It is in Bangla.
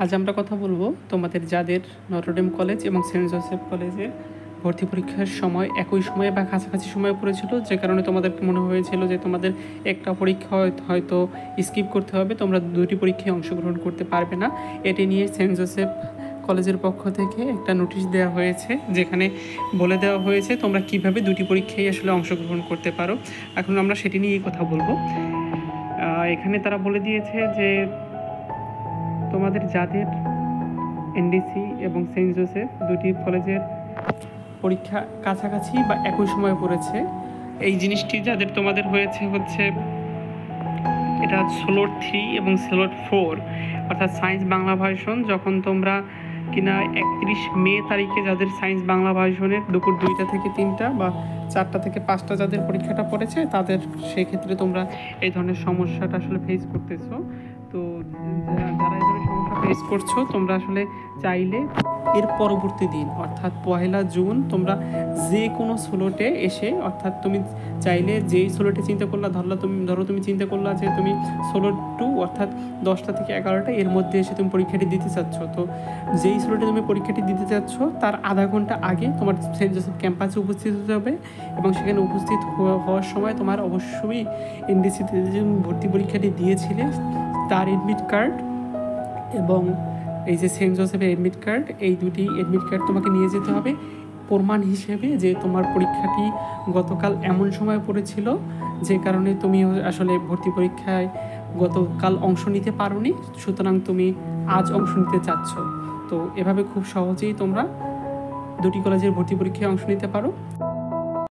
আজ আমরা কথা বলবো তোমাদের যাদের নটরডেম কলেজ এবং সেন্ট জোসেফ কলেজের ভর্তি পরীক্ষার সময় একই সময়ে বা কাছাকাছি সময়ে পড়েছিল, যে কারণে তোমাদের মনে হয়েছিল যে তোমাদের একটা পরীক্ষা হয়তো স্কিপ করতে হবে, তোমরা দুটি পরীক্ষায় অংশগ্রহণ করতে পারবে না। এটি নিয়ে সেন্ট জোসেফ কলেজের পক্ষ থেকে একটা নোটিশ দেওয়া হয়েছে, যেখানে বলে দেওয়া হয়েছে তোমরা কিভাবে দুটি পরীক্ষায় আসলে অংশগ্রহণ করতে পারো। এখন আমরা সেটি নিয়েই কথা বলবো। এখানে তারা বলে দিয়েছে যে তোমাদের যাদের এনডিসি এবং সেন্ট জোসেফ দুটি কলেজের পরীক্ষা কাছাকাছি বা একই সময়ে পড়েছে, এই জিনিসটি যাদের তোমাদের হয়েছে হচ্ছে এটা স্লট 3 এবং স্লট 4, অর্থাৎ সায়েন্স বাংলা ভার্সন। যখন তোমরা কিনা 31 মে তারিখে যাদের সায়েন্স বাংলা ভার্সনের দুপুর 2টা থেকে 3টা বা 4টা থেকে 5টা যাদের পরীক্ষাটা পড়েছে, তাদের সেক্ষেত্রে তোমরা এই ধরনের সমস্যাটা আসলে ফেস করতেছো। তো যারা এই ধরনের সমস্যা ফেস করছো, তোমরা আসলে চাইলে এর পরবর্তী দিন অর্থাৎ 1 জুন তোমরা যে কোনো স্লটে এসে, অর্থাৎ তুমি চাইলে যেই স্লটে চিন্তা করলা, ধরো তুমি চিন্তা করলা যে তুমি স্লট 2 অর্থাৎ 10টা থেকে 11টা এর মধ্যে এসে তুমি পরীক্ষাটি দিতে চাচ্ছ, তো যেই স্লটে তুমি পরীক্ষাটি দিতে চাচ্ছ তার আধা ঘন্টা আগে তোমার সেন্ট জোসেফ ক্যাম্পাসে উপস্থিত হতে হবে। এবং সেখানে উপস্থিত হওয়ার সময় তোমার অবশ্যই এনডিসিতে যে ভর্তি পরীক্ষাটি দিয়েছিলে তার এডমিট কার্ড এবং এই যে সেন্ট জোসেফের এডমিট কার্ড, এই দুটি এডমিট কার্ড তোমাকে নিয়ে যেতে হবে প্রমাণ হিসেবে যে তোমার পরীক্ষাটি গতকাল এমন সময় পড়েছিল যে কারণে তুমি আসলে ভর্তি পরীক্ষায় গতকাল অংশ নিতে পারোনি, সুতরাং তুমি আজ অংশ নিতে চাচ্ছ। তো এভাবে খুব সহজেই তোমরা দুটি কলেজের ভর্তি পরীক্ষায় অংশ নিতে পারো।